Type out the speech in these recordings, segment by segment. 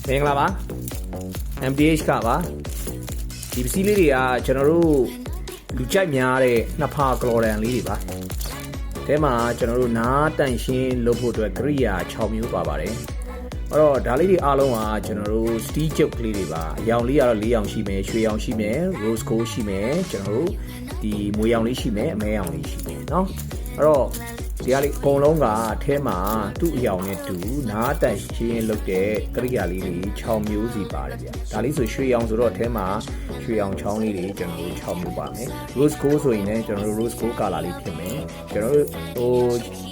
မင်္ဂလာပါ MDH ကပါဒီပစ္စည်းလေးတွေကကျွန်တော်တို့လူကြိုက်များတဲ့နှစ်ဖာကလော်ဒန်လေးတွေပါအဲမှာကျွန်တော်တို့နားတန့်ရှင်းလုပ်ဖို့အတွက်ကိရိယာ6မျိုးပါပါတယ်အဲ့တော့ဒါလေးတွေအားလုံးကကျွန်တော်တို့ steel joke ကလေးတွေပါရောင်လေးကတော့4ရောင်ရှိမယ်ရွှေရောင်ရှိမယ် rose gold ရှိမယ်ကျွန်တော်တို့ဒီမွေရောင်လေးရှိမယ်အမဲရောင်လေးရှိမယ်เนาะအဲ့တော့ဒီကလေးအကုန်လုံးကအထဲမှာသူ့အရောင်နဲ့တူနားတန့်ရှင်းလုပ်တဲ့ကိရိယာလေးတွေ6မျိုးစီပါတယ်ဗျဒါလေးဆိုရွှေရောင်ဆိုတော့အထဲမှာရွှေရောင်ချောင်းလေးတွေကျွန်တော်တို့6မျိုးပါမယ် rose gold ဆိုရင်လည်းကျွန်တော်တို့ rose gold color လေးဖြစ်မယ်ကျွန်တော်တို့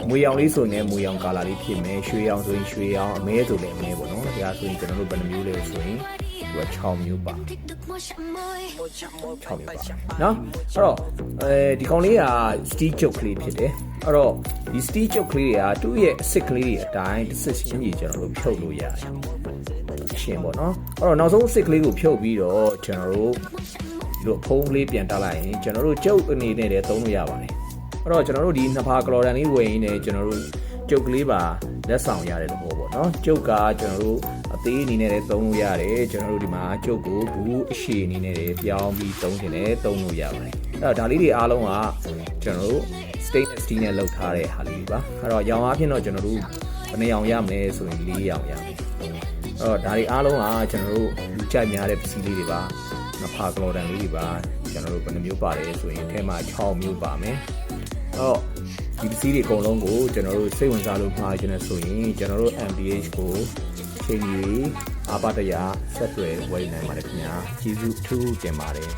မွေရောင်လေးဆိုရင်မွေရောင် color လေးဖြစ်မယ်ရွှေရောင်ဆိုရင်ရွှေရောင်အမဲဆိုလည်းအမဲပေါ့နော်ဒါဆိုရင်ကျွန်တော်တို့ဘယ်နှမျိုးလဲဆိုရင်သူက6မျိုးပါ6မျိုးပါเนาะအဲ့တော့ဒီကောင်လေးက steel joke ကလေးဖြစ်တယ်အဲ့တော့ဒီ steel joke ကလေးတွေကသူ့ရဲ့အစစ်ကလေးတွေအတိုင်းတစ်စစ်ချင်းကြီးကျွန်တော်တို့ဖြုတ်လို့ရတယ်ရှင်းပေါ့နော်အဲ့တော့နောက်ဆုံးအစစ်ကလေးကိုဖြုတ်ပြီးတော့ကျွန်တော်တို့ဒီလိုဖုံးကလေးပြန်တက်လိုက်ရင်ကျွန်တော်တို့ကျုပ်အနေနဲ့လည်းသုံးလို့ရပါတယ်အဲ့တော့ကျွန်တော်တို့ဒီနှစ်ဖာကလော်ဒန်လေးဝယ်ရင်းနဲ့ကျွန်တော်တို့ကျုပ်ကလေးပါလက်ဆောင်ရတဲ့သဘောပေါ့နော်ကျုပ်ကကျွန်တော်တို့အသေးအနေနဲ့လည်းသုံးလို့ရတယ်ကျွန်တော်တို့ဒီမှာကျုပ်ကိုဘူးအရှည်အနေနဲ့လည်းပြောင်းပြီးသုံးတင်လည်းသုံးလို့ရပါတယ်အဲ့တော့ဒါလေးတွေအားလုံးကကျွန်တော်တို့ stainless steel နဲ့လုပ်ထားတဲ့ဟာလေးပါအဲ့တော့ရောင်အားဖြင့်တော့ကျွန်တော်တို့ဘယ်နှရောင်ရမလဲဆိုရင်4ရောင်ရမယ်အဲ့တော့ဒါတွေအားလုံးကကျွန်တော်တို့လူကြိုက်များတဲ့ပစ္စည်းလေးတွေပါနှစ်ဖာကလော်ဒန်လေးတွေပါကျွန်တော်တို့ဘယ်နှမျိုးပါတယ်ဆိုရင်အထဲမှာ6မျိုးပါမယ်အဲ့တော့ဒီပစ္စည်းတွေအကုန်လုံးကိုကျွန်တော်တို့စိတ်ဝင်စားလို့မှားခြင်းနဲ့ဆိုရင်ကျွန်တော်တို့ MDH ကိုချိန်ကြီးအားပါတရဆက်သွယ်ဝယ်နိုင်ပါတယ်ခင်ဗျာကျေးဇူးထူးတင်ပါတယ်